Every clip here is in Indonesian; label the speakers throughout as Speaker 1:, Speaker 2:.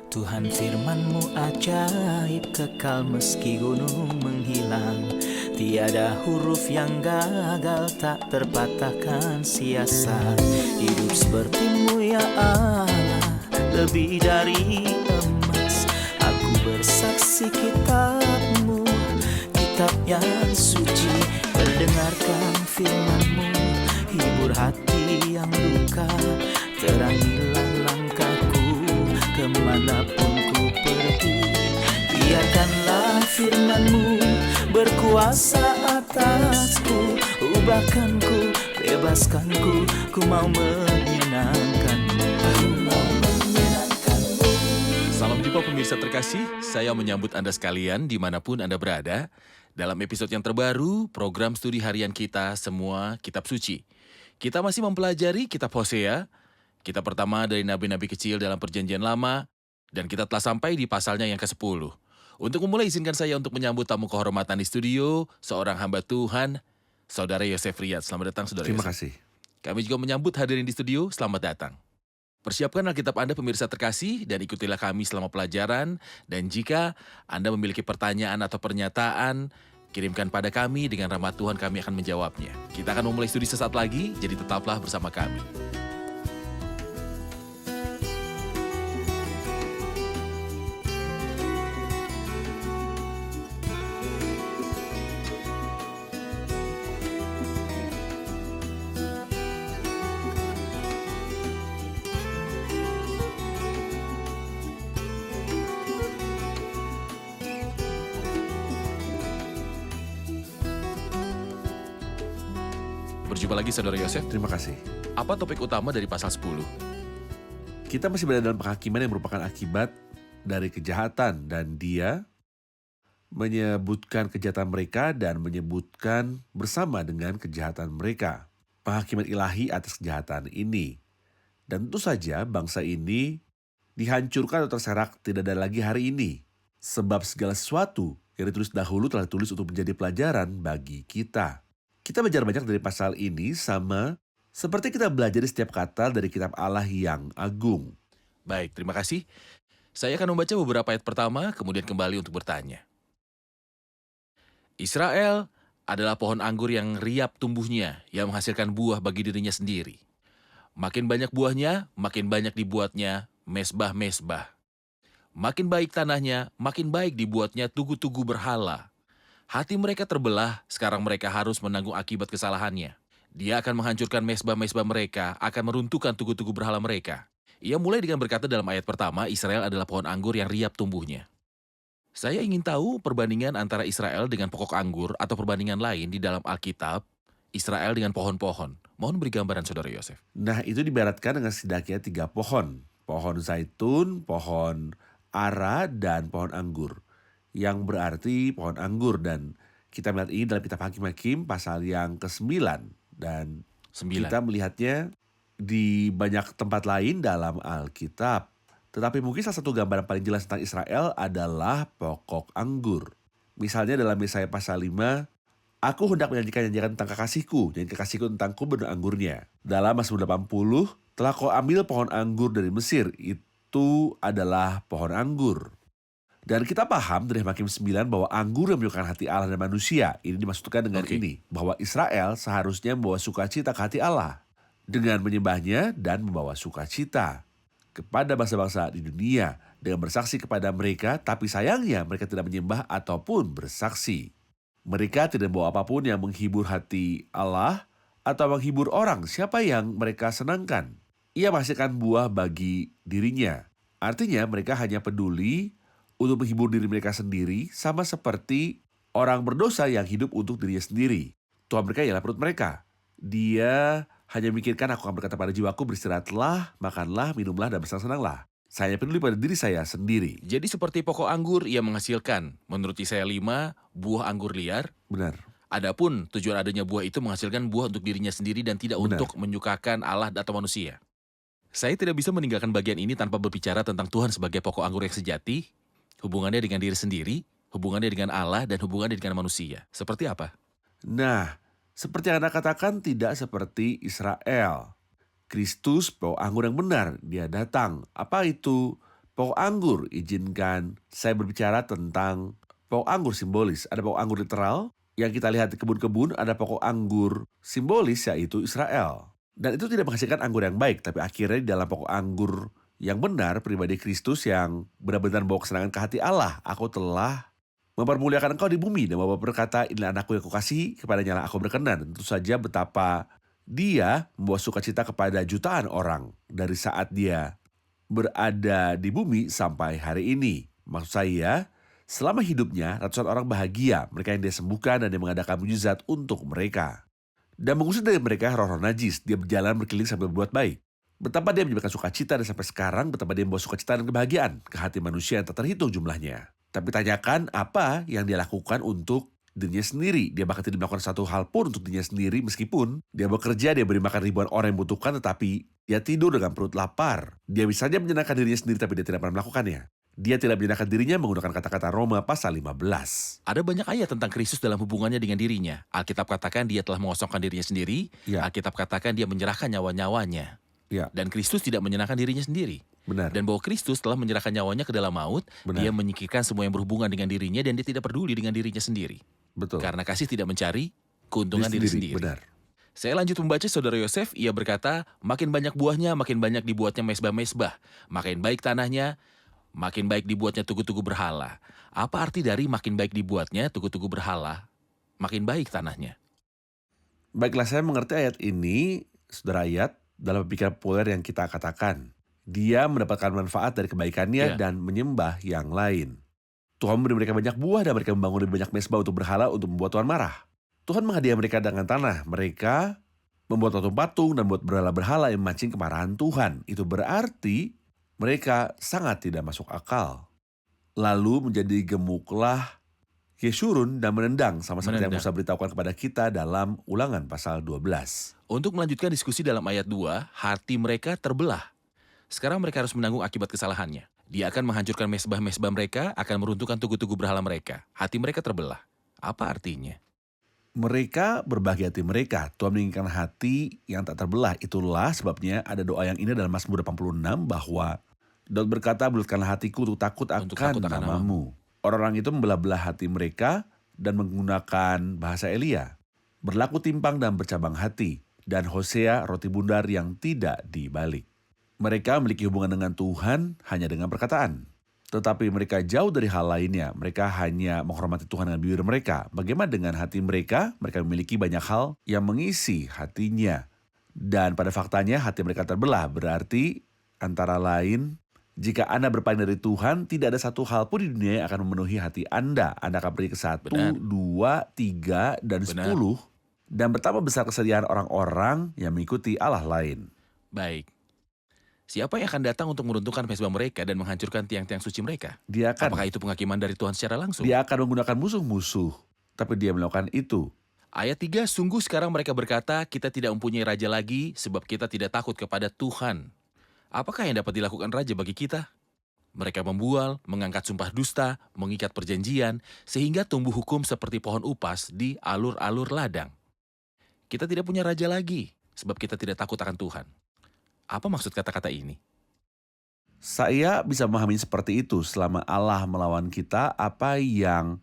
Speaker 1: Tuhan firman-Mu ajaib, kekal meski gunung menghilang. Tiada huruf yang gagal, tak terpatahkan siasat. Hidup seperti-Mu ya Allah, lebih dari emas. Aku bersaksi kitab-Mu, kitab yang suci. Mendengarkan firman-Mu, hibur hati yang luka. Terangilah langkahku kemanapun ku pergi. Biarkanlah firman-Mu berkuasa atasku. Ubahkanku, bebaskanku, ku mau menyenangkan-Mu. Aku mau menyenangkan-Mu.
Speaker 2: Salam jumpa pemirsa terkasih, saya menyambut Anda sekalian dimanapun Anda berada. Dalam episode yang terbaru, program studi harian kita semua Kitab Suci. Kita masih mempelajari Kitab Hosea, kitab pertama dari nabi-nabi kecil dalam Perjanjian Lama, dan kita telah sampai di pasalnya yang ke-10. Untuk memulai, izinkan saya untuk menyambut tamu kehormatan di studio, seorang hamba Tuhan, Saudara Yosef Riyad. Selamat datang, Saudara
Speaker 3: Terima
Speaker 2: Yosef.
Speaker 3: kasih.
Speaker 2: Kami juga menyambut hadirin di studio, selamat datang. Persiapkan Alkitab Anda pemirsa terkasih dan ikutilah kami selama pelajaran. Dan jika Anda memiliki pertanyaan atau pernyataan, kirimkan pada kami, dengan rahmat Tuhan kami akan menjawabnya. Kita akan memulai studi sesaat lagi, jadi tetaplah bersama kami. Berjumpa lagi Saudara Yosef.
Speaker 3: Terima kasih.
Speaker 2: Apa topik utama dari pasal 10?
Speaker 3: Kita masih berada dalam penghakiman yang merupakan akibat dari kejahatan, dan dia menyebutkan kejahatan mereka dan menyebutkan bersama dengan kejahatan mereka. Penghakiman ilahi atas kejahatan ini. Dan tentu saja bangsa ini dihancurkan atau terserak tidak ada lagi hari ini. Sebab segala sesuatu yang ditulis dahulu telah ditulis untuk menjadi pelajaran bagi kita. Kita belajar banyak dari pasal ini, sama seperti kita belajar di setiap kata dari kitab Allah yang agung.
Speaker 2: Baik, terima kasih. Saya akan membaca beberapa ayat pertama, kemudian kembali untuk bertanya. Israel adalah pohon anggur yang riap tumbuhnya, yang menghasilkan buah bagi dirinya sendiri. Makin banyak buahnya, makin banyak dibuatnya mesbah-mesbah. Makin baik tanahnya, makin baik dibuatnya tugu-tugu berhala. Hati mereka terbelah, sekarang mereka harus menanggung akibat kesalahannya. Dia akan menghancurkan mesbah-mesbah mereka, akan meruntuhkan tugu-tugu berhala mereka. Ia mulai dengan berkata dalam ayat pertama, Israel adalah pohon anggur yang riap tumbuhnya. Saya ingin tahu perbandingan antara Israel dengan pokok anggur atau perbandingan lain di dalam Alkitab, Israel dengan pohon-pohon. Mohon beri gambaran, Saudara Yosef.
Speaker 3: Nah, itu dibaratkan dengan setidaknya 3 pohon. Pohon zaitun, pohon ara, dan pohon anggur. Yang berarti pohon anggur, dan kita melihat ini dalam kitab Hakim-Hakim pasal yang ke-9, dan
Speaker 2: 9.
Speaker 3: kita melihatnya di banyak tempat lain dalam Alkitab. Tetapi mungkin salah satu gambaran paling jelas tentang Israel adalah pokok anggur. Misalnya dalam Yesaya pasal 5, aku hendak menyanyikan nyanyian tentang kekasihku, dan kekasihku tentang kebun anggurnya. Dalam Mazmur 80, telah kau ambil pohon anggur dari Mesir, itu adalah pohon anggur. Dan kita paham dari Hakim 9 bahwa anggur yang menyukakan hati Allah dan manusia. Ini dimaksudkan dengan ini, bahwa Israel seharusnya membawa sukacita ke hati Allah dengan menyembahnya dan membawa sukacita kepada bangsa-bangsa di dunia dengan bersaksi kepada mereka, tapi sayangnya mereka tidak menyembah ataupun bersaksi. Mereka tidak membawa apapun yang menghibur hati Allah atau menghibur orang siapa yang mereka senangkan. Ia menghasilkan buah bagi dirinya. Artinya mereka hanya peduli untuk menghibur diri mereka sendiri, sama seperti orang berdosa yang hidup untuk dirinya sendiri. Tuhan mereka ialah perut mereka. Dia hanya memikirkan, aku akan berkata pada jiwaku, beristirahatlah, makanlah, minumlah, dan bersenang-senanglah. Saya peduli pada diri saya sendiri.
Speaker 2: Jadi seperti pokok anggur ia menghasilkan, menurut Yesaya 5, buah anggur liar.
Speaker 3: Benar.
Speaker 2: Adapun tujuan adanya buah itu menghasilkan buah untuk dirinya sendiri dan tidak
Speaker 3: Benar.
Speaker 2: untuk menyukakan Allah atau manusia. Saya tidak bisa meninggalkan bagian ini tanpa berbicara tentang Tuhan sebagai pokok anggur yang sejati, hubungannya dengan diri sendiri, hubungannya dengan Allah, dan hubungannya dengan manusia. Seperti apa?
Speaker 3: Nah, seperti yang Anda katakan, tidak seperti Israel. Kristus, pohon anggur yang benar, dia datang. Apa itu Pokok anggur, izinkan saya berbicara tentang pokok anggur simbolis. Ada pokok anggur literal yang kita lihat di kebun-kebun, ada pokok anggur simbolis yaitu Israel. Dan itu tidak menghasilkan anggur yang baik, tapi akhirnya di dalam pokok anggur yang benar, pribadi Kristus yang benar-benar membawa kesenangan ke hati Allah. Aku telah mempermuliakan engkau di bumi. Dan Bapa berkata, inilah anakku yang kukasihi, kepadanya lah aku berkenan. Tentu saja betapa dia membawa sukacita kepada jutaan orang dari saat dia berada di bumi sampai hari ini. Maksud saya, selama hidupnya ratusan orang bahagia, mereka yang dia sembuhkan dan dia mengadakan mujizat untuk mereka. Dan mengusir dari mereka roh-roh najis, dia berjalan berkeliling sambil berbuat baik. Betapa dia menyebabkan sukacita dan sampai sekarang betapa dia membawa sukacita dan kebahagiaan ke hati manusia yang tak terhitung jumlahnya. Tapi tanyakan apa yang dia lakukan untuk dirinya sendiri. Dia bahkan tidak melakukan satu hal pun untuk dirinya sendiri meskipun dia bekerja, dia beri makan ribuan orang yang membutuhkan tetapi dia tidur dengan perut lapar. Dia bisa saja menyenangkan dirinya sendiri tapi dia tidak pernah melakukannya. Dia tidak menyenangkan dirinya menggunakan kata-kata Roma pasal 15.
Speaker 2: Ada banyak ayat tentang Kristus dalam hubungannya dengan dirinya. Alkitab katakan dia telah mengosongkan dirinya sendiri.
Speaker 3: Ya.
Speaker 2: Alkitab katakan dia menyerahkan nyawa-nyawanya.
Speaker 3: Ya,
Speaker 2: Dan Kristus tidak menyenangkan dirinya sendiri.
Speaker 3: benar.
Speaker 2: Dan bahwa Kristus telah menyerahkan nyawanya ke dalam maut,
Speaker 3: Benar.
Speaker 2: dia menyingkirkan semua yang berhubungan dengan dirinya dan dia tidak peduli dengan dirinya sendiri.
Speaker 3: Betul.
Speaker 2: Karena kasih tidak mencari keuntungan diri sendiri.
Speaker 3: Benar.
Speaker 2: Saya lanjut membaca saudara Yosef, ia berkata, makin banyak buahnya, makin banyak dibuatnya mesbah-mesbah. Makin baik tanahnya, makin baik dibuatnya tugu-tugu berhala. Apa arti dari makin baik dibuatnya tugu-tugu berhala, makin baik tanahnya?
Speaker 3: Baiklah, saya mengerti ayat ini, saudara ayat, dalam pikiran populer yang kita katakan. Dia mendapatkan manfaat dari kebaikannya
Speaker 2: Ya.
Speaker 3: dan menyembah yang lain. Tuhan memberi mereka banyak buah dan mereka membangun lebih banyak mesbah untuk berhala untuk membuat Tuhan marah. Tuhan menghadiah mereka dengan tanah. Mereka membuat patung-patung dan membuat berhala-berhala yang memancing kemarahan Tuhan. Itu berarti mereka sangat tidak masuk akal. Lalu menjadi gemuklah Yeshurun dan menendang sama seperti yang
Speaker 2: Menendang.
Speaker 3: Musa beritahukan kepada kita dalam Ulangan pasal 12.
Speaker 2: Untuk melanjutkan diskusi dalam ayat 2, hati mereka terbelah. Sekarang mereka harus menanggung akibat kesalahannya. Dia akan menghancurkan mesbah-mesbah mereka, akan meruntuhkan tugu-tugu berhala mereka. Hati mereka terbelah. Apa artinya?
Speaker 3: Mereka berbagi hati mereka. Tuhan menginginkan hati yang tak terbelah. Itulah sebabnya ada doa yang indah dalam Mazmur 86 bahwa Daud berkata, bulatkanlah hatiku untuk takut
Speaker 2: Untuk
Speaker 3: akan
Speaker 2: takut akan
Speaker 3: namamu. Orang-orang itu membelah-belah hati mereka dan menggunakan bahasa Elia. Berlaku timpang dan bercabang hati. Dan Hosea roti bundar yang tidak dibalik. Mereka memiliki hubungan dengan Tuhan hanya dengan perkataan. Tetapi mereka jauh dari hal lainnya. Mereka hanya menghormati Tuhan dengan bibir mereka. Bagaimana dengan hati mereka? Mereka memiliki banyak hal yang mengisi hatinya. Dan pada faktanya hati mereka terbelah. Berarti antara lain, jika Anda berpaling dari Tuhan, tidak ada satu hal pun di dunia yang akan memenuhi hati Anda. Anda akan pergi ke 1,
Speaker 2: Benar.
Speaker 3: 2, 3, dan
Speaker 2: Benar.
Speaker 3: 10. Dan betapa besar kesediaan orang-orang yang mengikuti Allah lain.
Speaker 2: Baik. Siapa yang akan datang untuk meruntuhkan mesbah mereka dan menghancurkan tiang-tiang suci mereka?
Speaker 3: Dia akan
Speaker 2: Apakah itu penghakiman dari Tuhan secara langsung?
Speaker 3: Dia akan menggunakan musuh-musuh, tapi dia melakukan itu.
Speaker 2: Ayat 3, sungguh sekarang mereka berkata, kita tidak mempunyai raja lagi sebab kita tidak takut kepada Tuhan. Apakah yang dapat dilakukan raja bagi kita? Mereka membual, mengangkat sumpah dusta, mengikat perjanjian, sehingga tumbuh hukum seperti pohon upas di alur-alur ladang. Kita tidak punya raja lagi sebab kita tidak takut akan Tuhan. Apa maksud kata-kata ini?
Speaker 3: Saya bisa memahami seperti itu. Selama Allah melawan kita, apa yang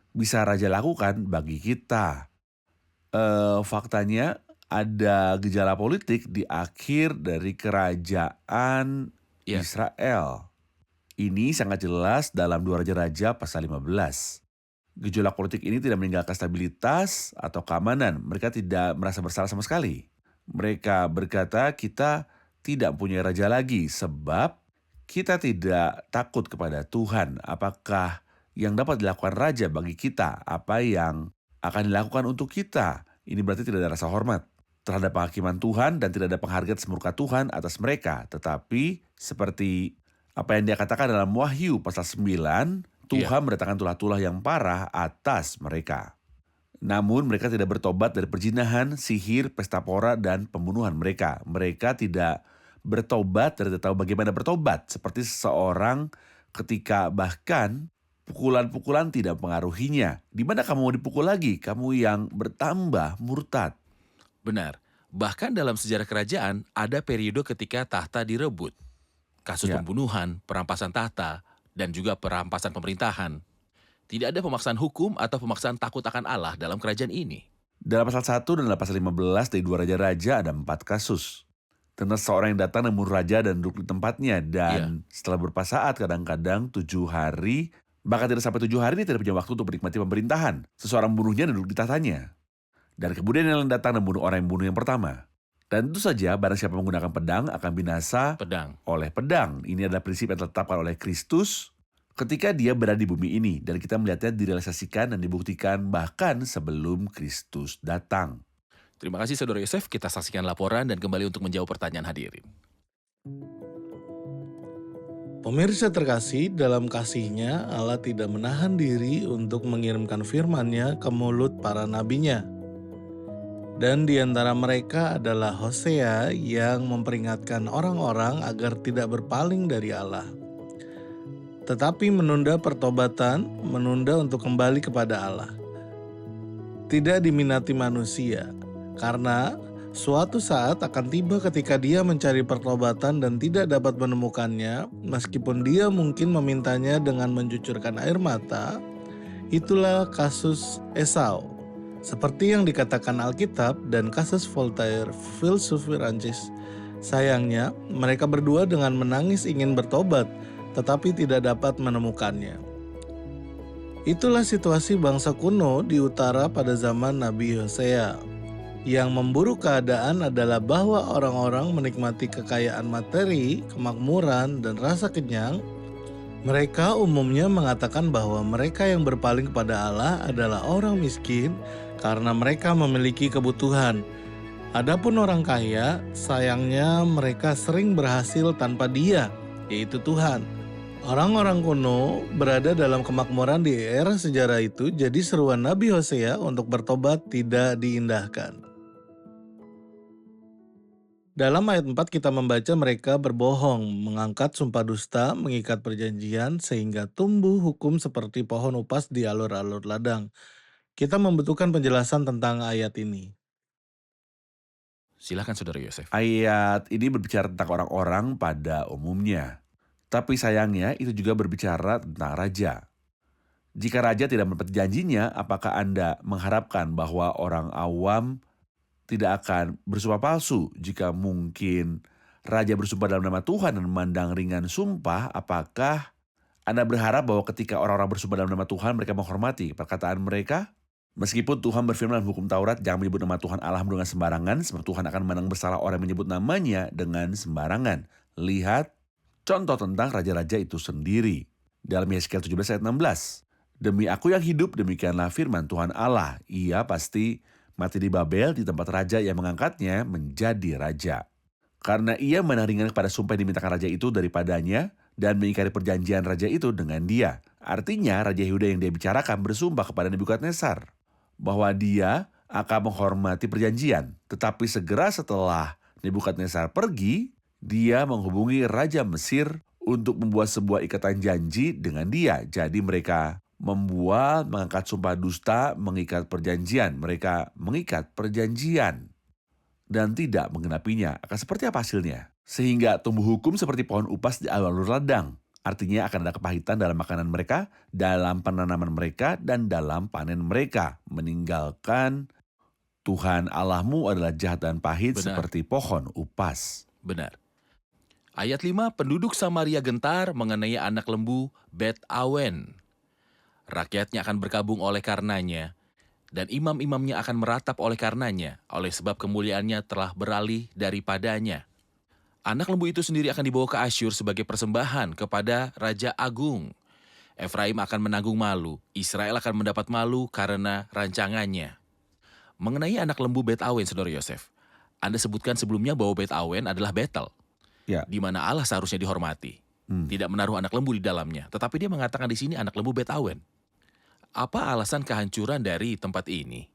Speaker 3: bisa raja lakukan bagi kita? Faktanya ada gejala politik di akhir dari kerajaan
Speaker 2: Ya.
Speaker 3: Israel. Ini sangat jelas dalam 2 Raja-Raja pasal 15. Gejolak politik ini tidak meninggalkan stabilitas atau keamanan. Mereka tidak merasa bersalah sama sekali. Mereka berkata, kita tidak punya raja lagi sebab kita tidak takut kepada Tuhan. Apakah yang dapat dilakukan raja bagi kita? Apa yang akan dilakukan untuk kita? Ini berarti tidak ada rasa hormat terhadap penghakiman Tuhan dan tidak ada penghargaan semurka Tuhan atas mereka. Tetapi seperti apa yang dia katakan dalam Wahyu pasal 9, Tuhan mendatangkan tulah-tulah yang parah atas mereka. Namun mereka tidak bertobat dari perzinahan, sihir, pesta pora, dan pembunuhan mereka. Mereka tidak bertobat dan tidak tahu bagaimana bertobat. Seperti seseorang ketika bahkan pukulan-pukulan tidak mengaruhinya. Di mana kamu mau dipukul lagi? Kamu yang bertambah murtad.
Speaker 2: Benar. Bahkan dalam sejarah kerajaan, ada periode ketika tahta direbut. kasus
Speaker 3: Ya.
Speaker 2: pembunuhan, perampasan tahta, dan juga perampasan pemerintahan. Tidak ada pemaksaan hukum atau pemaksaan takut akan Allah dalam kerajaan ini.
Speaker 3: Dalam pasal 1 dan dalam pasal 15 dari 2 Raja-Raja ada 4 kasus. Tentang seorang yang datang membunuh raja dan duduk di tempatnya. Dan setelah beberapa saat, kadang-kadang 7 hari, bahkan tidak sampai 7 hari, ini tidak punya waktu untuk menikmati pemerintahan. Seseorang membunuhnya dan duduk di tahtanya. Dan kemudian yang lain datang dan membunuh orang yang membunuh yang pertama. Dan tentu saja barang siapa menggunakan pedang akan binasa
Speaker 2: Pedang.
Speaker 3: oleh pedang. Ini adalah prinsip yang ditetapkan oleh Kristus ketika dia berada di bumi ini. Dan kita melihatnya direalisasikan dan dibuktikan bahkan sebelum Kristus datang.
Speaker 2: Terima kasih Saudara Yosef, kita saksikan laporan dan kembali untuk menjawab pertanyaan hadirin.
Speaker 4: Pemirsa terkasih, dalam kasih-Nya Allah tidak menahan diri untuk mengirimkan firman-Nya ke mulut para nabinya. Dan di antara mereka adalah Hosea yang memperingatkan orang-orang agar tidak berpaling dari Allah. Tetapi menunda pertobatan, menunda untuk kembali kepada Allah. Tidak diminati manusia, karena suatu saat akan tiba ketika dia mencari pertobatan dan tidak dapat menemukannya, meskipun dia mungkin memintanya dengan mencucurkan air mata. Itulah kasus Esau. Seperti yang dikatakan Alkitab dan kasus Voltaire, filsuf Perancis. Sayangnya, mereka berdua dengan menangis ingin bertobat, tetapi tidak dapat menemukannya. Itulah situasi bangsa kuno di utara pada zaman Nabi Hosea. Yang memburuk keadaan adalah bahwa orang-orang menikmati kekayaan materi, kemakmuran, dan rasa kenyang. Mereka umumnya mengatakan bahwa mereka yang berpaling kepada Allah adalah orang miskin karena mereka memiliki kebutuhan. Adapun orang kaya, sayangnya mereka sering berhasil tanpa Dia, yaitu Tuhan. Orang-orang kuno berada dalam kemakmuran di era sejarah itu, jadi seruan Nabi Hosea untuk bertobat tidak diindahkan. Dalam ayat 4 kita membaca mereka berbohong, mengangkat sumpah dusta, mengikat perjanjian, sehingga tumbuh hukum seperti pohon upas di alur-alur ladang. Kita membutuhkan penjelasan tentang ayat ini.
Speaker 2: Silakan Saudara Yosef.
Speaker 3: Ayat ini berbicara tentang orang-orang pada umumnya. Tapi sayangnya itu juga berbicara tentang raja. Jika raja tidak menepati janjinya, apakah Anda mengharapkan bahwa orang awam tidak akan bersumpah palsu? Jika mungkin raja bersumpah dalam nama Tuhan dan memandang ringan sumpah, apakah Anda berharap bahwa ketika orang-orang bersumpah dalam nama Tuhan, mereka menghormati perkataan mereka? Meskipun Tuhan berfirman dalam hukum Taurat, jangan menyebut nama Tuhan Allahmu dengan sembarangan, sebab Tuhan akan menang bersalah orang yang menyebut namanya dengan sembarangan. Lihat contoh tentang raja-raja itu sendiri. Dalam Yeskiel 17 ayat 16. Demi aku yang hidup, demikianlah firman Tuhan Allah. Ia pasti mati di Babel di tempat raja yang mengangkatnya menjadi raja. Karena ia menaringkan kepada sumpah yang dimintakan raja itu daripadanya dan mengingkari perjanjian raja itu dengan dia. Artinya Raja Yehuda yang dia bicarakan bersumpah kepada Nebukadnezar bahwa dia akan menghormati perjanjian. Tetapi segera setelah Nebukadnezar pergi, dia menghubungi Raja Mesir untuk membuat sebuah ikatan janji dengan dia. Jadi mereka mengangkat sumpah dusta, mengikat perjanjian. Mereka mengikat perjanjian dan tidak menggenapinya. Akan seperti apa hasilnya? Sehingga tumbuh hukum seperti pohon upas di alur-alur ladang. Artinya akan ada kepahitan dalam makanan mereka, dalam penanaman mereka, dan dalam panen mereka. Meninggalkan Tuhan Allahmu adalah jahat dan pahit.
Speaker 2: Benar.
Speaker 3: Seperti pohon upas.
Speaker 2: Benar. Ayat 5, penduduk Samaria gentar mengenai anak lembu Bet Awen. Rakyatnya akan berkabung oleh karenanya, dan imam-imamnya akan meratap oleh karenanya, oleh sebab kemuliaannya telah beralih daripadanya. Anak lembu itu sendiri akan dibawa ke Asyur sebagai persembahan kepada Raja Agung. Efraim akan menanggung malu, Israel akan mendapat malu karena rancangannya. Mengenai anak lembu Bet Awen, Saudara Yosef, Anda sebutkan sebelumnya bahwa Bet Awen adalah Betel,
Speaker 3: Ya.
Speaker 2: di mana Allah seharusnya dihormati. Tidak menaruh anak lembu di dalamnya, tetapi dia mengatakan di sini anak lembu Bet Awen. Apa alasan kehancuran dari tempat ini?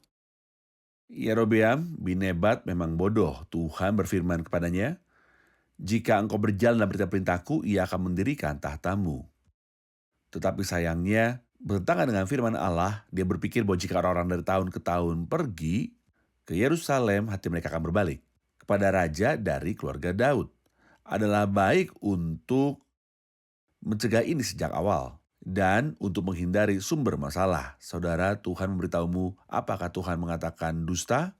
Speaker 3: Yerobeam bin Nebat memang bodoh. Tuhan berfirman kepadanya, jika engkau berjalan dalam perintah-perintahku, ia akan mendirikan tahtamu. Tetapi sayangnya, bertentangan dengan firman Allah, dia berpikir bahwa jika orang-orang dari tahun ke tahun pergi ke Yerusalem, hati mereka akan berbalik kepada raja dari keluarga Daud. adalah baik untuk mencegah ini sejak awal. Dan untuk menghindari sumber masalah. Saudara, Tuhan memberitahumu apakah Tuhan mengatakan dusta?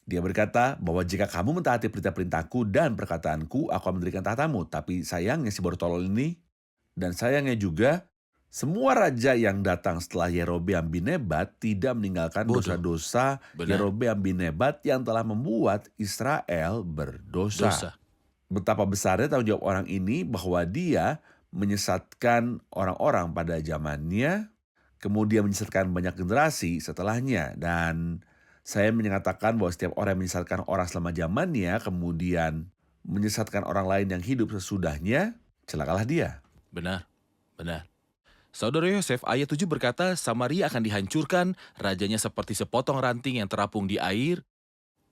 Speaker 3: Dia berkata bahwa jika kamu mentaati perintah-perintahku dan perkataanku, aku akan mendirikan tahtamu. Tapi sayangnya si bortolol ini, dan sayangnya juga, semua raja yang datang setelah Yerobeam bin Nebat tidak meninggalkan
Speaker 2: Bodoh.
Speaker 3: dosa-dosa
Speaker 2: Benar.
Speaker 3: Yerobeam bin Nebat yang telah membuat Israel berdosa.
Speaker 2: Dosa.
Speaker 3: Betapa besarnya tanggung jawab orang ini bahwa dia menyesatkan orang-orang pada zamannya, kemudian menyesatkan banyak generasi setelahnya. Dan saya menyatakan bahwa setiap orang yang menyesatkan orang selama zamannya, kemudian menyesatkan orang lain yang hidup sesudahnya, celakalah dia.
Speaker 2: Benar. Benar. Saudara Yosef, ayat 7 berkata, Samaria akan dihancurkan, rajanya seperti sepotong ranting yang terapung di air.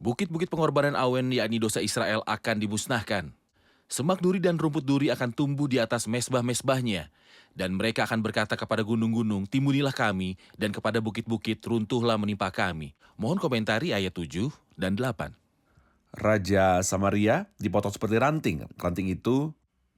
Speaker 2: Bukit-bukit pengorbanan awen, yakni dosa Israel, akan dimusnahkan. Semak duri dan rumput duri akan tumbuh di atas mesbah-mesbahnya. Dan mereka akan berkata kepada gunung-gunung, timbunilah kami, dan kepada bukit-bukit, runtuhlah menimpa kami. Mohon komentari ayat 7 dan 8.
Speaker 3: Raja Samaria dipotong seperti ranting. Ranting itu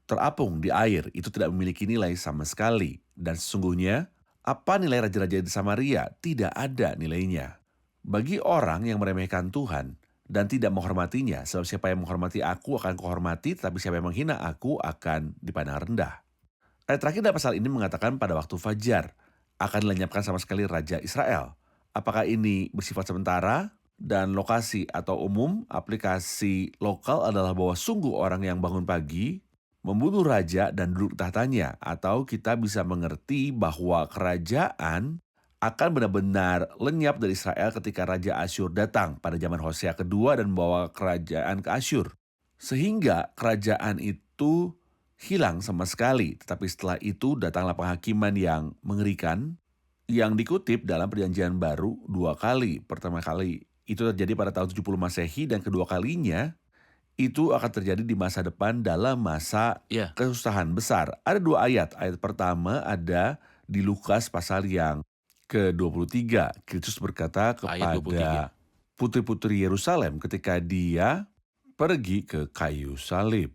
Speaker 3: terapung di air, itu tidak memiliki nilai sama sekali. Dan sesungguhnya, apa nilai raja-raja di Samaria? Tidak ada nilainya. Bagi orang yang meremehkan Tuhan dan tidak menghormatinya, sebab siapa yang menghormati aku akan kuhormati, tetapi siapa yang menghina aku akan dipandang rendah. Ayat terakhir dalam pasal ini mengatakan pada waktu fajar akan dilenyapkan sama sekali Raja Israel. Apakah ini bersifat sementara? Dan lokasi atau umum, aplikasi lokal adalah bahwa sungguh orang yang bangun pagi membunuh raja dan duduk tahtanya. Atau kita bisa mengerti bahwa kerajaan akan benar-benar lenyap dari Israel ketika Raja Asyur datang pada zaman Hosea kedua dan membawa kerajaan ke Asyur. Sehingga kerajaan itu hilang sama sekali. Tetapi setelah itu datanglah penghakiman yang mengerikan yang dikutip dalam Perjanjian Baru 2 kali. Pertama kali itu terjadi pada tahun 70 Masehi dan kedua kalinya itu akan terjadi di masa depan dalam masa
Speaker 2: Ya.
Speaker 3: kesusahan besar. Ada 2 ayat. Ayat pertama ada di Lukas pasal yang ke-23. Kristus berkata
Speaker 2: Ayat 23.
Speaker 3: kepada putri-putri Yerusalem ketika dia pergi ke kayu salib.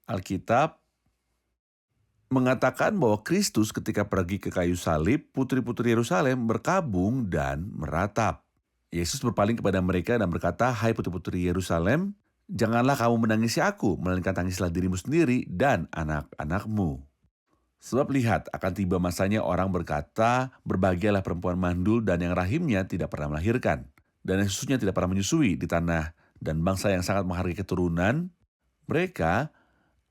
Speaker 3: Alkitab mengatakan bahwa Kristus ketika pergi ke kayu salib, putri-putri Yerusalem berkabung dan meratap. Yesus berpaling kepada mereka dan berkata, "Hai putri-putri Yerusalem, janganlah kamu menangisi aku, melainkan tangislah dirimu sendiri dan anak-anakmu. Sebab lihat, akan tiba masanya orang berkata, berbahagialah perempuan mandul dan yang rahimnya tidak pernah melahirkan, dan yang susunya tidak pernah menyusui di tanah, dan bangsa yang sangat menghargai keturunan, mereka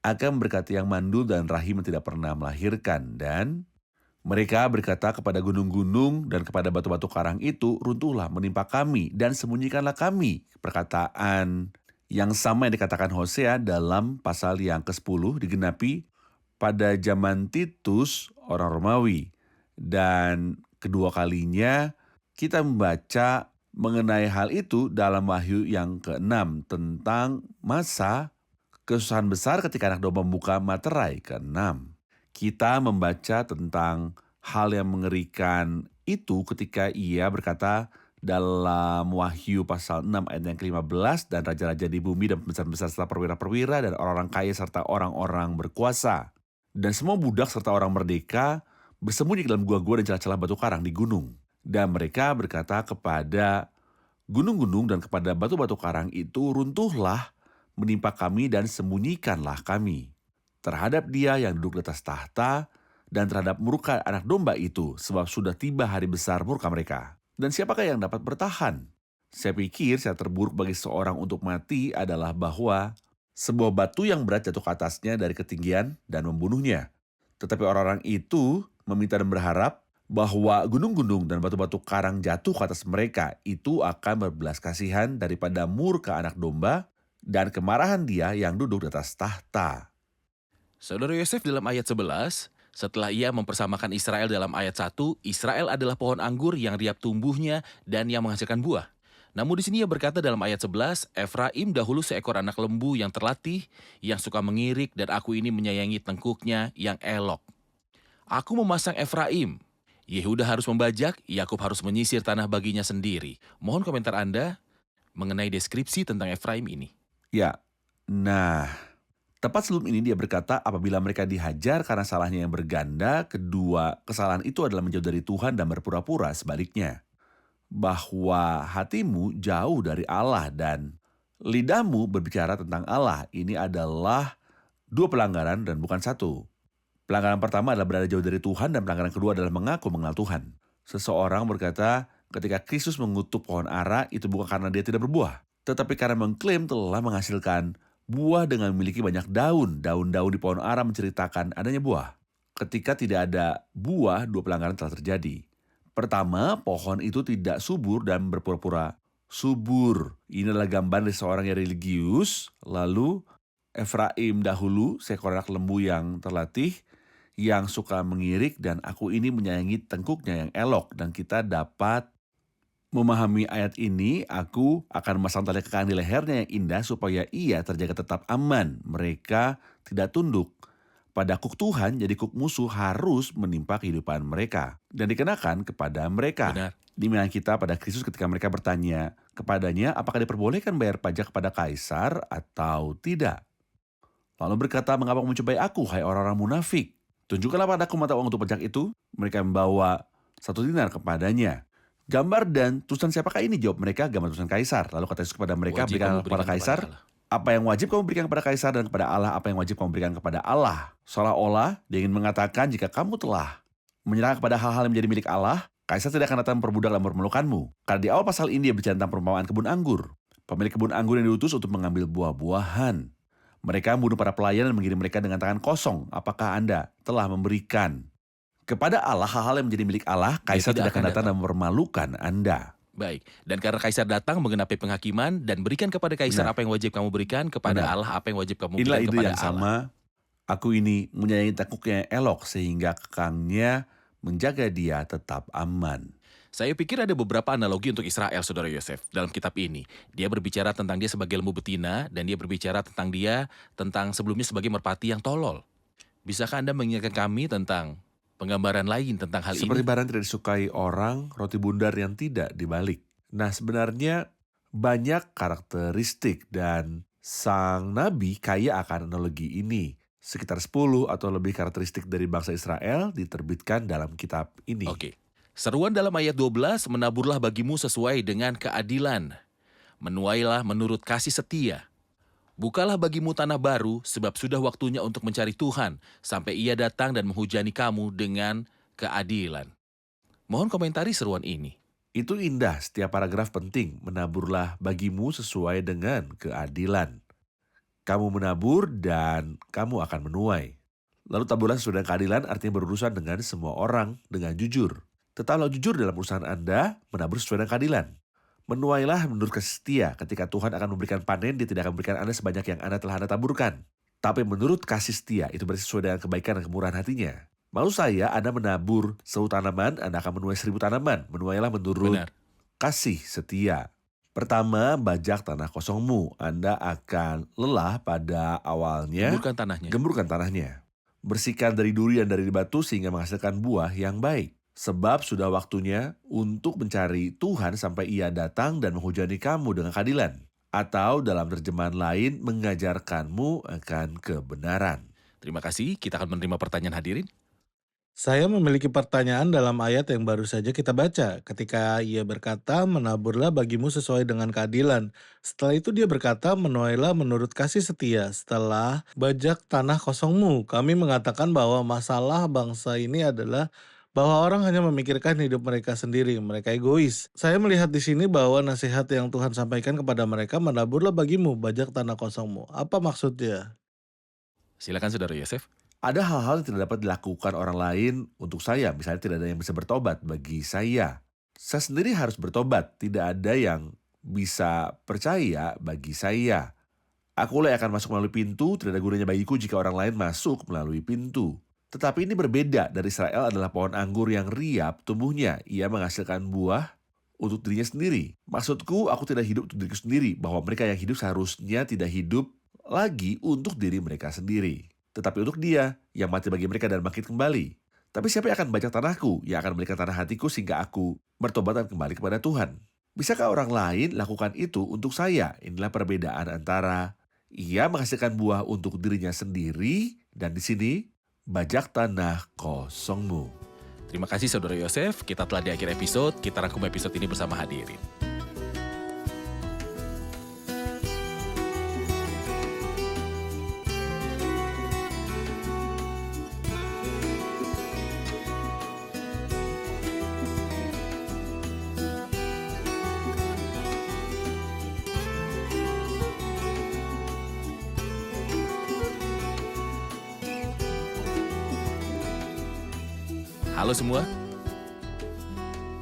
Speaker 3: akan berkata yang mandul dan rahim yang tidak pernah melahirkan, dan mereka berkata kepada gunung-gunung dan kepada batu-batu karang itu, runtuhlah menimpa kami dan sembunyikanlah kami." Perkataan yang sama yang dikatakan Hosea dalam pasal yang ke-10 digenapi pada zaman Titus orang Romawi. Dan kedua kalinya kita membaca mengenai hal itu dalam Wahyu yang ke-6 tentang masa kesusahan besar ketika anak domba membuka materai ke-6. Kita membaca tentang hal yang mengerikan itu ketika ia berkata dalam Wahyu pasal 6 ayat yang ke-15, dan raja-raja di bumi dan pembesar-pembesar serta perwira-perwira dan orang-orang kaya serta orang-orang berkuasa dan semua budak serta orang merdeka bersembunyi dalam gua-gua dan celah-celah batu karang di gunung. Dan mereka berkata kepada gunung-gunung dan kepada batu-batu karang itu, runtuhlah menimpa kami dan sembunyikanlah kami terhadap dia yang duduk di atas tahta dan terhadap murka anak domba itu, sebab sudah tiba hari besar murka mereka. Dan siapakah yang dapat bertahan? Saya pikir yang terburuk bagi seorang untuk mati adalah bahwa sebuah batu yang berat jatuh ke atasnya dari ketinggian dan membunuhnya. Tetapi orang-orang itu meminta dan berharap bahwa gunung-gunung dan batu-batu karang jatuh ke atas mereka itu akan berbelas kasihan daripada murka anak domba dan kemarahan dia yang duduk di atas tahta.
Speaker 2: Saudara Yosef dalam ayat 11, setelah ia mempersamakan Israel dalam ayat 1, Israel adalah pohon anggur yang riap tumbuhnya dan yang menghasilkan buah. Namun di sini ia berkata dalam ayat 11, Efraim dahulu seekor anak lembu yang terlatih, yang suka mengirik, dan aku ini menyayangi tengkuknya yang elok. Aku memasang Efraim. Yehuda harus membajak, Yakub harus menyisir tanah baginya sendiri. Mohon komentar Anda mengenai deskripsi tentang Efraim ini.
Speaker 3: Ya, nah Tepat sebelum ini dia berkata apabila mereka dihajar karena salahnya yang berganda, kedua kesalahan itu adalah menjauh dari Tuhan dan berpura-pura sebaliknya. Bahwa hatimu jauh dari Allah dan lidahmu berbicara tentang Allah. Ini adalah dua pelanggaran dan bukan satu. Pelanggaran pertama adalah berada jauh dari Tuhan dan pelanggaran kedua adalah mengaku mengenal Tuhan. Seseorang berkata ketika Kristus mengutuk pohon ara itu bukan karena dia tidak berbuah, tetapi karena mengklaim telah menghasilkan buah dengan memiliki banyak daun. Daun-daun di pohon ara menceritakan adanya buah. Ketika tidak ada buah, dua pelanggaran telah terjadi. Pertama, pohon itu tidak subur dan berpura-pura subur. Ini adalah gambar dari seorang yang religius. Lalu Efraim dahulu, seekor anak lembu yang terlatih, yang suka mengirik, dan aku ini menyayangi tengkuknya yang elok. Dan kita dapat memahami ayat ini, aku akan memasang tali kekang di lehernya yang indah supaya ia terjaga tetap aman. Mereka tidak tunduk pada kuk Tuhan, jadi kuk musuh harus menimpa kehidupan mereka dan dikenakan kepada mereka.
Speaker 2: Benar.
Speaker 3: Demikian kita pada Kristus ketika mereka bertanya kepadanya apakah diperbolehkan bayar pajak kepada kaisar atau tidak. Lalu berkata, mengapa kamu mencobai aku, hai orang-orang munafik? Tunjukkanlah padaku mata uang untuk pajak itu. Mereka membawa 1 dinar kepadanya. Gambar dan tulisan siapakah ini? Jawab mereka, gambar tulisan kaisar. Lalu kata Yesus kepada mereka,
Speaker 2: Wajib
Speaker 3: berikan
Speaker 2: kamu
Speaker 3: kepada
Speaker 2: berikan
Speaker 3: kaisar
Speaker 2: Allah.
Speaker 3: apa yang wajib kamu berikan kepada kaisar, dan kepada Allah apa yang wajib kamu berikan kepada Allah. Seolah-olah dia ingin mengatakan jika kamu telah menyerahkan kepada hal-hal yang menjadi milik Allah, kaisar tidak akan datang memperbudak dan memerlukanmu. Karena di awal pasal ini dia bicara tentang perumpamaan kebun anggur. Pemilik kebun anggur yang diutus untuk mengambil buah-buahan. Mereka membunuh para pelayan dan mengirim mereka dengan tangan kosong. Apakah Anda telah memberikan kepada Allah hal-hal yang menjadi milik Allah? Kaisar
Speaker 2: tidak
Speaker 3: tidak akan
Speaker 2: akan
Speaker 3: datang dan mempermalukan Anda.
Speaker 2: Baik, dan karena kaisar datang menggenapi penghakiman dan berikan kepada kaisar
Speaker 3: Benar.
Speaker 2: apa yang wajib kamu berikan, kepada
Speaker 3: Benar.
Speaker 2: Allah apa yang wajib kamu
Speaker 3: Inilah
Speaker 2: berikan
Speaker 3: ide
Speaker 2: kepada
Speaker 3: yang
Speaker 2: Allah.
Speaker 3: sama. Aku ini menyayangi tengkuknya yang elok sehingga kekangnya menjaga dia tetap aman.
Speaker 2: Saya pikir ada beberapa analogi untuk Israel, Saudara Yosef, dalam kitab ini. Dia berbicara tentang dia sebagai lembu betina, dan dia berbicara tentang dia tentang sebelumnya sebagai merpati yang tolol. Bisakah Anda mengingatkan kami tentang penggambaran lain tentang hal
Speaker 3: Seperti
Speaker 2: ini?
Speaker 3: barang tidak disukai orang, roti bundar yang tidak dibalik. Nah, sebenarnya banyak karakteristik dan sang nabi kaya akan analogi ini. Sekitar 10 atau lebih karakteristik dari bangsa Israel diterbitkan dalam kitab ini.
Speaker 2: Oke. Seruan dalam ayat 12, menaburlah bagimu sesuai dengan keadilan. Menuailah menurut kasih setia. Bukalah bagimu tanah baru, sebab sudah waktunya untuk mencari Tuhan, sampai ia datang dan menghujani kamu dengan keadilan. Mohon komentari seruan ini.
Speaker 3: Itu indah, setiap paragraf penting. Menaburlah bagimu sesuai dengan keadilan. Kamu menabur dan kamu akan menuai. Lalu taburlah sesuai dengan keadilan artinya berurusan dengan semua orang dengan jujur. Tetaplah jujur dalam urusan Anda, menabur sesuai dengan keadilan. Menuailah menurut kasih setia. Ketika Tuhan akan memberikan panen, dia tidak akan memberikan Anda sebanyak yang telah Anda taburkan. Tapi menurut kasih setia, itu berarti sesuai dengan kebaikan dan kemurahan hatinya. Maksud saya, Anda menabur 1.000 tanaman, Anda akan menuai 1.000 tanaman. Menuailah menurut
Speaker 2: Benar.
Speaker 3: kasih setia. Pertama, bajak tanah kosongmu. Anda akan lelah pada awalnya.
Speaker 2: Gemburkan tanahnya.
Speaker 3: Gemburkan tanahnya. Bersihkan dari duri dan dari batu sehingga menghasilkan buah yang baik. Sebab sudah waktunya untuk mencari Tuhan sampai ia datang dan menghujani kamu dengan keadilan. Atau dalam terjemahan lain, mengajarkanmu akan kebenaran.
Speaker 2: Terima kasih, kita akan menerima pertanyaan hadirin.
Speaker 4: Saya memiliki pertanyaan dalam ayat yang baru saja kita baca. Ketika ia berkata, menaburlah bagimu sesuai dengan keadilan. Setelah itu dia berkata, menuailah menurut kasih setia. Setelah bajak tanah kosongmu, kami mengatakan bahwa masalah bangsa ini adalah bahwa orang hanya memikirkan hidup mereka sendiri, mereka egois. Saya melihat di sini bahwa nasihat yang Tuhan sampaikan kepada mereka, menaburlah bagimu bajak tanah kosongmu. Apa maksudnya?
Speaker 2: Silakan Saudara Yosef.
Speaker 3: Ada hal-hal yang tidak dapat dilakukan orang lain untuk saya. Misalnya tidak ada yang bisa bertobat bagi saya. Saya sendiri harus bertobat. Tidak ada yang bisa percaya bagi saya. Akulah yang akan masuk melalui pintu. Tidak ada gunanya bagiku jika orang lain masuk melalui pintu. Tetapi ini berbeda. Dari Israel adalah pohon anggur yang riap tumbuhnya. Ia menghasilkan buah untuk dirinya sendiri. Maksudku, aku tidak hidup untuk diriku sendiri. Bahwa mereka yang hidup seharusnya tidak hidup lagi untuk diri mereka sendiri. Tetapi untuk dia yang mati bagi mereka dan bangkit kembali. Tapi siapa yang akan bajak tanahku? Yang akan memberikan tanah hatiku sehingga aku bertobat dan kembali kepada Tuhan. Bisakah orang lain lakukan itu untuk saya? Inilah perbedaan antara Ia menghasilkan buah untuk dirinya sendiri, dan di sini bajak tanah kosongmu.
Speaker 2: Terima kasih Saudara Yosef, kita telah di akhir episode, kita rangkum episode ini bersama hadirin. Halo semua.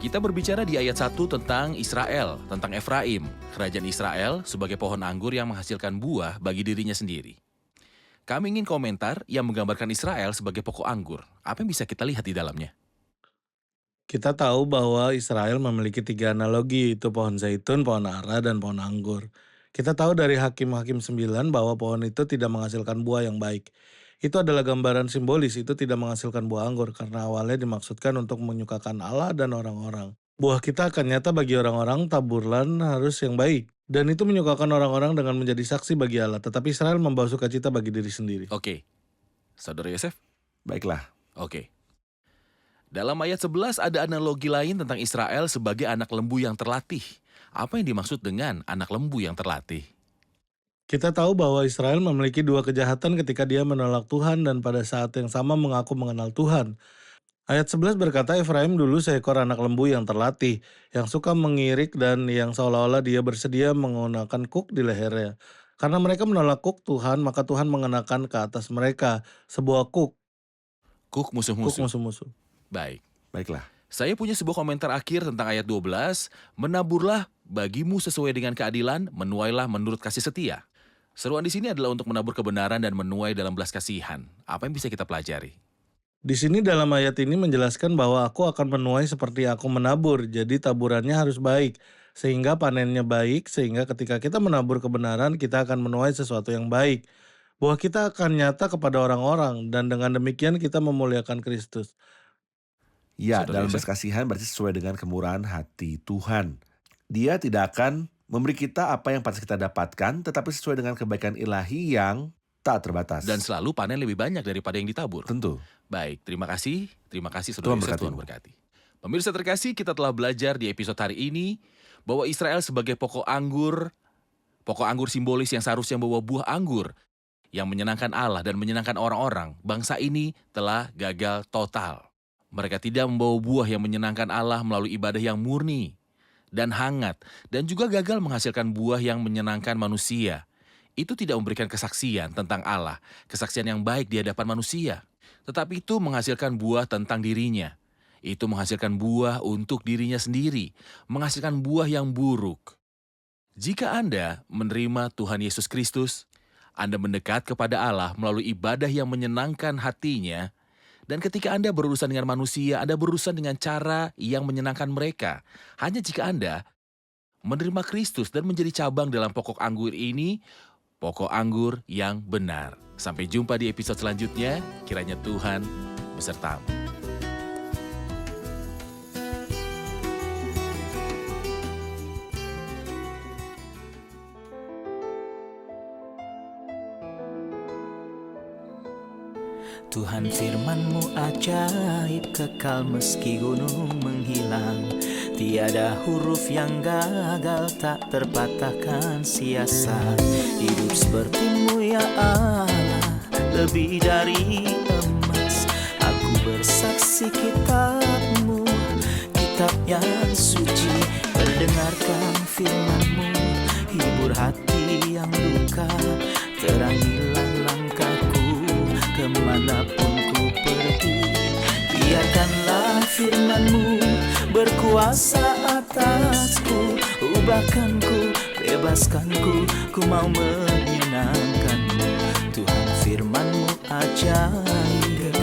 Speaker 2: Kita berbicara di ayat 1 tentang Israel, tentang Efraim, kerajaan Israel sebagai pohon anggur yang menghasilkan buah bagi dirinya sendiri. Kami ingin komentar yang menggambarkan Israel sebagai pokok anggur. Apa yang bisa kita lihat di dalamnya?
Speaker 4: Kita tahu bahwa Israel memiliki 3 analogi, yaitu pohon zaitun, pohon ara, dan pohon anggur. Kita tahu dari Hakim-Hakim 9 bahwa pohon itu tidak menghasilkan buah yang baik. Itu adalah gambaran simbolis, itu tidak menghasilkan buah anggur karena awalnya dimaksudkan untuk menyukakan Allah dan orang-orang. Buah kita akan nyata bagi orang-orang, taburan harus yang baik. Dan itu menyukakan orang-orang dengan menjadi saksi bagi Allah, tetapi Israel membawa sukacita bagi diri sendiri.
Speaker 2: Oke, Saudara Yosef?
Speaker 3: Baiklah,
Speaker 2: Oke. Dalam ayat 11 ada analogi lain tentang Israel sebagai anak lembu yang terlatih. Apa yang dimaksud dengan anak lembu yang terlatih?
Speaker 4: Kita tahu bahwa Israel memiliki 2 kejahatan ketika dia menolak Tuhan dan pada saat yang sama mengaku mengenal Tuhan. Ayat 11 berkata, Efraim dulu seekor anak lembu yang terlatih, yang suka mengirik dan yang seolah-olah dia bersedia menggunakan kuk di lehernya. Karena mereka menolak kuk Tuhan, maka Tuhan mengenakan ke atas mereka sebuah kuk
Speaker 2: Kuk musuh-musuh.
Speaker 4: musuh-musuh.
Speaker 2: Baik.
Speaker 3: baiklah.
Speaker 2: Saya punya sebuah komentar akhir tentang ayat 12. Menaburlah bagimu sesuai dengan keadilan, menuailah menurut kasih setia. Seruan di sini adalah untuk menabur kebenaran dan menuai dalam belas kasihan. Apa yang bisa kita pelajari?
Speaker 4: Di sini dalam ayat ini menjelaskan bahwa aku akan menuai seperti aku menabur, jadi taburannya harus baik, sehingga panennya baik, sehingga ketika kita menabur kebenaran, kita akan menuai sesuatu yang baik. Bahwa kita akan nyata kepada orang-orang, dan dengan demikian kita memuliakan Kristus.
Speaker 3: Ya,
Speaker 2: Saudara
Speaker 3: dalam
Speaker 2: Yosef?
Speaker 3: belas kasihan berarti sesuai dengan kemurahan hati Tuhan. Dia tidak akan memberi kita apa yang pantas kita dapatkan, tetapi sesuai dengan kebaikan ilahi yang tak terbatas.
Speaker 2: Dan selalu panen lebih banyak daripada yang ditabur.
Speaker 3: tentu,
Speaker 2: Baik, terima kasih. Terima kasih Saudara
Speaker 3: Tuhan
Speaker 2: Yosef,
Speaker 3: berkati.
Speaker 2: Tuhan berkati. Pemirsa terkasih, kita telah belajar di episode hari ini bahwa Israel sebagai pokok anggur simbolis yang seharusnya membawa buah anggur yang menyenangkan Allah dan menyenangkan orang-orang, bangsa ini telah gagal total. Mereka tidak membawa buah yang menyenangkan Allah melalui ibadah yang murni dan hangat, dan juga gagal menghasilkan buah yang menyenangkan manusia. Itu tidak memberikan kesaksian tentang Allah, kesaksian yang baik di hadapan manusia. Tetapi itu menghasilkan buah tentang dirinya. Itu menghasilkan buah untuk dirinya sendiri, menghasilkan buah yang buruk. Jika Anda menerima Tuhan Yesus Kristus, Anda mendekat kepada Allah melalui ibadah yang menyenangkan hatinya, dan ketika Anda berurusan dengan manusia, Anda berurusan dengan cara yang menyenangkan mereka. Hanya jika Anda menerima Kristus dan menjadi cabang dalam pokok anggur ini, pokok anggur yang benar. Sampai jumpa di episode selanjutnya, kiranya Tuhan besertamu.
Speaker 1: Tuhan firman-Mu ajaib, kekal meski gunung menghilang. Tiada huruf yang gagal, tak terpatahkan siasat. Hidup seperti-Mu ya Allah, lebih dari emas. Aku bersaksi kitab-Mu, kitab yang suci. Mendengarkan firman-Mu, hibur hati yang duka. Terangilah langkahku kemanapun ku pergi. Biarkanlah firman-Mu berkuasa atasku. Ubahkanku, bebaskanku, ku mau menyenangkan-Mu. Tuhan firman-Mu ajaib,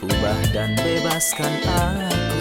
Speaker 1: ubah dan bebaskan aku.